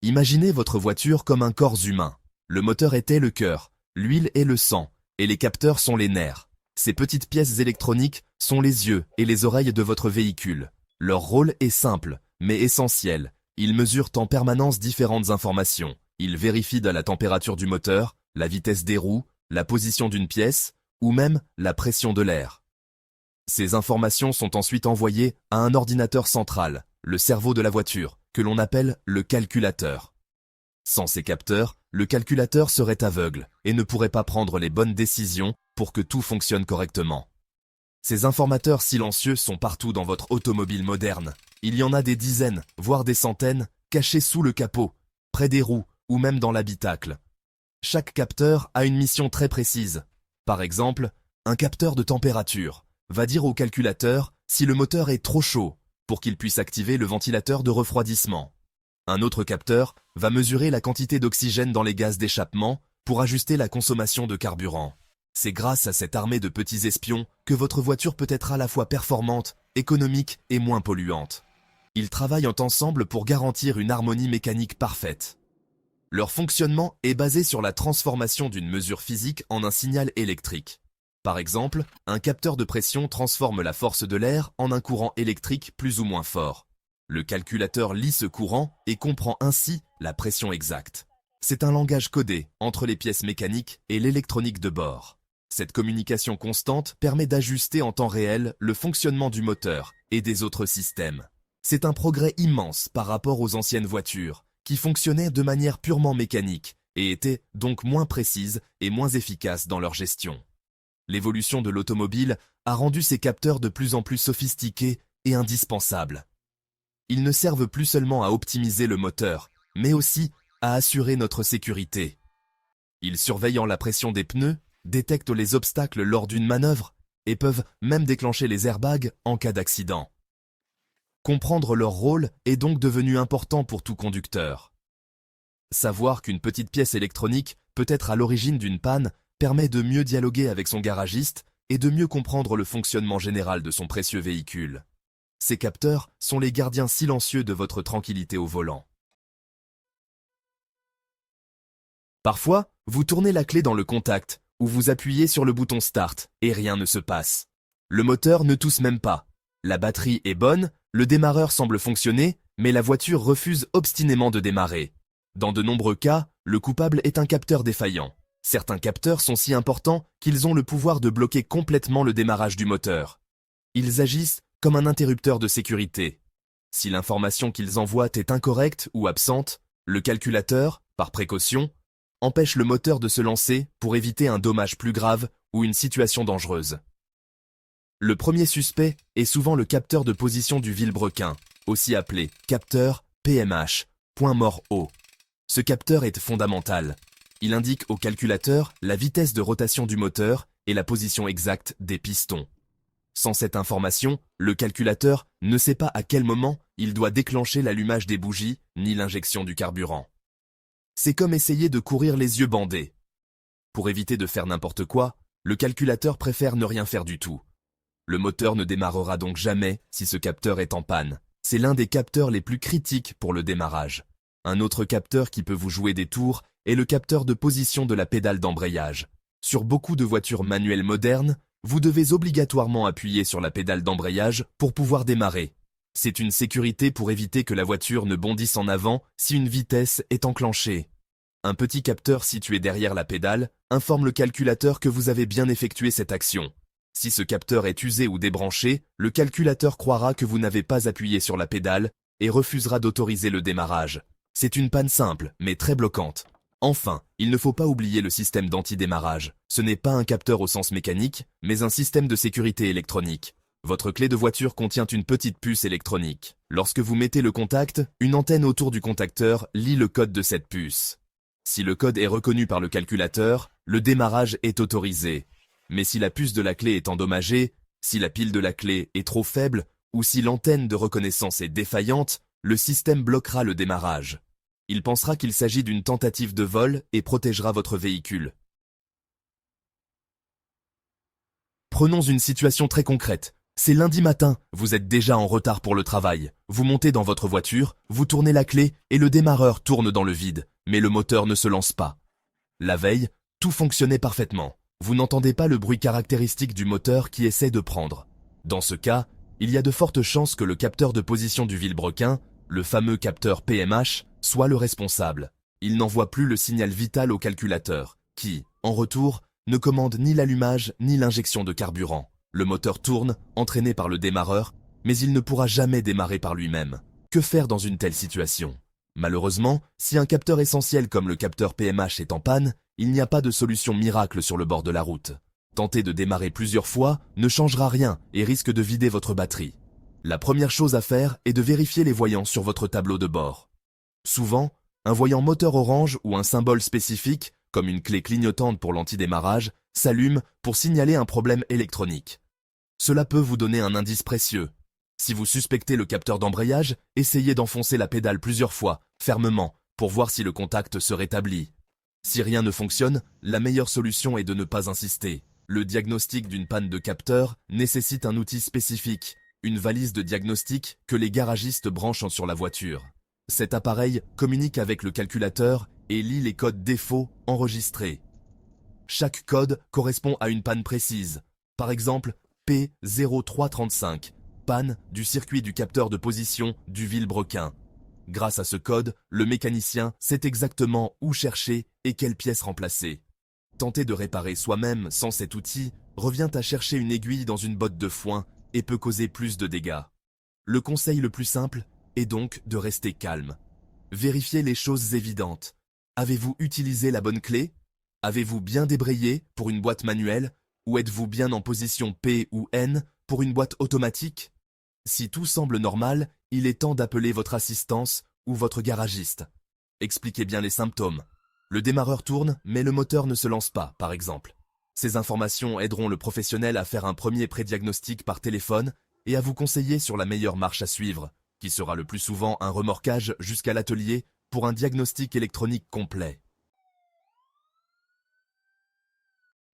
Imaginez votre voiture comme un corps humain. Le moteur était le cœur, l'huile est le sang, et les capteurs sont les nerfs. Ces petites pièces électroniques sont les yeux et les oreilles de votre véhicule. Leur rôle est simple, mais essentiel. Ils mesurent en permanence différentes informations. Ils vérifient la température du moteur, la vitesse des roues, la position d'une pièce, ou même la pression de l'air. Ces informations sont ensuite envoyées à un ordinateur central, le cerveau de la voiture, que l'on appelle le calculateur. Sans ces capteurs, le calculateur serait aveugle et ne pourrait pas prendre les bonnes décisions pour que tout fonctionne correctement. Ces informateurs silencieux sont partout dans votre automobile moderne. Il y en a des dizaines, voire des centaines, cachés sous le capot, près des roues ou même dans l'habitacle. Chaque capteur a une mission très précise. Par exemple, un capteur de température va dire au calculateur si le moteur est trop chaud pour qu'il puisse activer le ventilateur de refroidissement. Un autre capteur va mesurer la quantité d'oxygène dans les gaz d'échappement pour ajuster la consommation de carburant. C'est grâce à cette armée de petits espions que votre voiture peut être à la fois performante, économique et moins polluante. Ils travaillent ensemble pour garantir une harmonie mécanique parfaite. Leur fonctionnement est basé sur la transformation d'une mesure physique en un signal électrique. Par exemple, un capteur de pression transforme la force de l'air en un courant électrique plus ou moins fort. Le calculateur lit ce courant et comprend ainsi la pression exacte. C'est un langage codé entre les pièces mécaniques et l'électronique de bord. Cette communication constante permet d'ajuster en temps réel le fonctionnement du moteur et des autres systèmes. C'est un progrès immense par rapport aux anciennes voitures, qui fonctionnaient de manière purement mécanique et étaient donc moins précises et moins efficaces dans leur gestion. L'évolution de l'automobile a rendu ces capteurs de plus en plus sophistiqués et indispensables. Ils ne servent plus seulement à optimiser le moteur, mais aussi à assurer notre sécurité. Ils surveillent la pression des pneus, détectent les obstacles lors d'une manœuvre et peuvent même déclencher les airbags en cas d'accident. Comprendre leur rôle est donc devenu important pour tout conducteur. Savoir qu'une petite pièce électronique peut être à l'origine d'une panne permet de mieux dialoguer avec son garagiste et de mieux comprendre le fonctionnement général de son précieux véhicule. Ces capteurs sont les gardiens silencieux de votre tranquillité au volant. Parfois, vous tournez la clé dans le contact ou vous appuyez sur le bouton Start et rien ne se passe. Le moteur ne tousse même pas. La batterie est bonne, le démarreur semble fonctionner, mais la voiture refuse obstinément de démarrer. Dans de nombreux cas, le coupable est un capteur défaillant. Certains capteurs sont si importants qu'ils ont le pouvoir de bloquer complètement le démarrage du moteur. Ils agissent comme un interrupteur de sécurité. Si l'information qu'ils envoient est incorrecte ou absente, le calculateur, par précaution, empêche le moteur de se lancer pour éviter un dommage plus grave ou une situation dangereuse. Le premier suspect est souvent le capteur de position du vilebrequin, aussi appelé capteur PMH, point mort haut. Ce capteur est fondamental. Il indique au calculateur la vitesse de rotation du moteur et la position exacte des pistons. Sans cette information, le calculateur ne sait pas à quel moment il doit déclencher l'allumage des bougies ni l'injection du carburant. C'est comme essayer de courir les yeux bandés. Pour éviter de faire n'importe quoi, le calculateur préfère ne rien faire du tout. Le moteur ne démarrera donc jamais si ce capteur est en panne. C'est l'un des capteurs les plus critiques pour le démarrage. Un autre capteur qui peut vous jouer des tours est le capteur de position de la pédale d'embrayage. Sur beaucoup de voitures manuelles modernes, vous devez obligatoirement appuyer sur la pédale d'embrayage pour pouvoir démarrer. C'est une sécurité pour éviter que la voiture ne bondisse en avant si une vitesse est enclenchée. Un petit capteur situé derrière la pédale informe le calculateur que vous avez bien effectué cette action. Si ce capteur est usé ou débranché, le calculateur croira que vous n'avez pas appuyé sur la pédale et refusera d'autoriser le démarrage. C'est une panne simple, mais très bloquante. Enfin, il ne faut pas oublier le système d'anti-démarrage. Ce n'est pas un capteur au sens mécanique, mais un système de sécurité électronique. Votre clé de voiture contient une petite puce électronique. Lorsque vous mettez le contact, une antenne autour du contacteur lit le code de cette puce. Si le code est reconnu par le calculateur, le démarrage est autorisé. Mais si la puce de la clé est endommagée, si la pile de la clé est trop faible, ou si l'antenne de reconnaissance est défaillante, le système bloquera le démarrage. Il pensera qu'il s'agit d'une tentative de vol et protégera votre véhicule. Prenons une situation très concrète. C'est lundi matin, vous êtes déjà en retard pour le travail. Vous montez dans votre voiture, vous tournez la clé et le démarreur tourne dans le vide, mais le moteur ne se lance pas. La veille, tout fonctionnait parfaitement. Vous n'entendez pas le bruit caractéristique du moteur qui essaie de prendre. Dans ce cas, il y a de fortes chances que le capteur de position du vilebrequin, le fameux capteur PMH, soit le responsable. Il n'envoie plus le signal vital au calculateur, qui, en retour, ne commande ni l'allumage ni l'injection de carburant. Le moteur tourne, entraîné par le démarreur, mais il ne pourra jamais démarrer par lui-même. Que faire dans une telle situation? Malheureusement, si un capteur essentiel comme le capteur PMH est en panne, il n'y a pas de solution miracle sur le bord de la route. Tenter de démarrer plusieurs fois ne changera rien et risque de vider votre batterie. La première chose à faire est de vérifier les voyants sur votre tableau de bord. Souvent, un voyant moteur orange ou un symbole spécifique, comme une clé clignotante pour l'antidémarrage, s'allume pour signaler un problème électronique. Cela peut vous donner un indice précieux. Si vous suspectez le capteur d'embrayage, essayez d'enfoncer la pédale plusieurs fois, fermement, pour voir si le contact se rétablit. Si rien ne fonctionne, la meilleure solution est de ne pas insister. Le diagnostic d'une panne de capteur nécessite un outil spécifique, une valise de diagnostic que les garagistes branchent sur la voiture. Cet appareil communique avec le calculateur et lit les codes défauts enregistrés. Chaque code correspond à une panne précise. Par exemple, P0335, panne du circuit du capteur de position du vilebrequin. Grâce à ce code, le mécanicien sait exactement où chercher et quelle pièce remplacer. Tenter de réparer soi-même sans cet outil revient à chercher une aiguille dans une botte de foin et peut causer plus de dégâts. Le conseil le plus simple est donc de rester calme. Vérifiez les choses évidentes. Avez-vous utilisé la bonne clé? Avez-vous bien débrayé pour une boîte manuelle? Ou êtes-vous bien en position P ou N pour une boîte automatique? Si tout semble normal, il est temps d'appeler votre assistance ou votre garagiste. Expliquez bien les symptômes. Le démarreur tourne, mais le moteur ne se lance pas, par exemple. Ces informations aideront le professionnel à faire un premier prédiagnostic par téléphone et à vous conseiller sur la meilleure marche à suivre, qui sera le plus souvent un remorquage jusqu'à l'atelier pour un diagnostic électronique complet.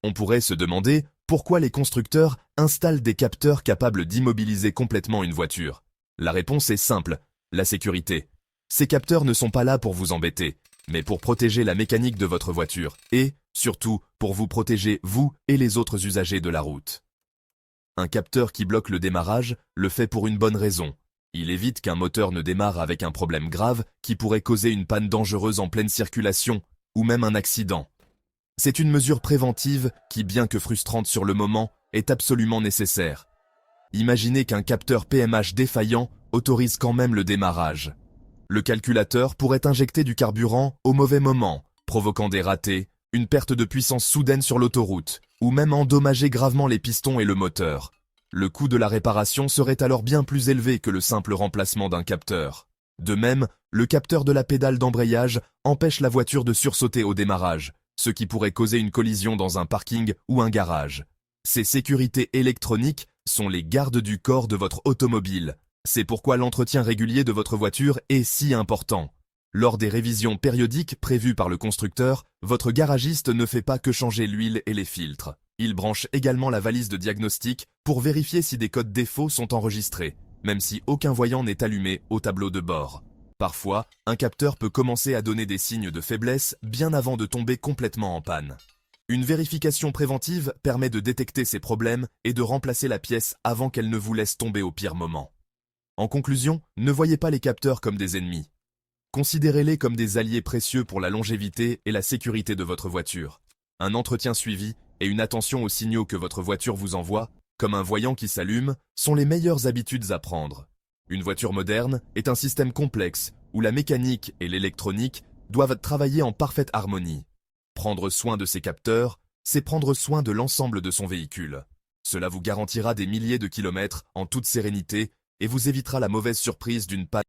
On pourrait se demander pourquoi les constructeurs installent des capteurs capables d'immobiliser complètement une voiture. La réponse est simple, la sécurité. Ces capteurs ne sont pas là pour vous embêter, mais pour protéger la mécanique de votre voiture et, surtout, pour vous protéger, vous et les autres usagers de la route. Un capteur qui bloque le démarrage le fait pour une bonne raison. Il évite qu'un moteur ne démarre avec un problème grave qui pourrait causer une panne dangereuse en pleine circulation ou même un accident. C'est une mesure préventive qui, bien que frustrante sur le moment, est absolument nécessaire. Imaginez qu'un capteur PMH défaillant autorise quand même le démarrage. Le calculateur pourrait injecter du carburant au mauvais moment, provoquant des ratés, une perte de puissance soudaine sur l'autoroute, ou même endommager gravement les pistons et le moteur. Le coût de la réparation serait alors bien plus élevé que le simple remplacement d'un capteur. De même, le capteur de la pédale d'embrayage empêche la voiture de sursauter au démarrage, ce qui pourrait causer une collision dans un parking ou un garage. Ces sécurités électroniques sont les gardes du corps de votre automobile. C'est pourquoi l'entretien régulier de votre voiture est si important. Lors des révisions périodiques prévues par le constructeur, votre garagiste ne fait pas que changer l'huile et les filtres. Il branche également la valise de diagnostic pour vérifier si des codes défauts sont enregistrés, même si aucun voyant n'est allumé au tableau de bord. Parfois, un capteur peut commencer à donner des signes de faiblesse bien avant de tomber complètement en panne. Une vérification préventive permet de détecter ces problèmes et de remplacer la pièce avant qu'elle ne vous laisse tomber au pire moment. En conclusion, ne voyez pas les capteurs comme des ennemis. Considérez-les comme des alliés précieux pour la longévité et la sécurité de votre voiture. Un entretien suivi et une attention aux signaux que votre voiture vous envoie, comme un voyant qui s'allume, sont les meilleures habitudes à prendre. Une voiture moderne est un système complexe où la mécanique et l'électronique doivent travailler en parfaite harmonie. Prendre soin de ses capteurs, c'est prendre soin de l'ensemble de son véhicule. Cela vous garantira des milliers de kilomètres en toute sérénité et vous évitera la mauvaise surprise d'une panne.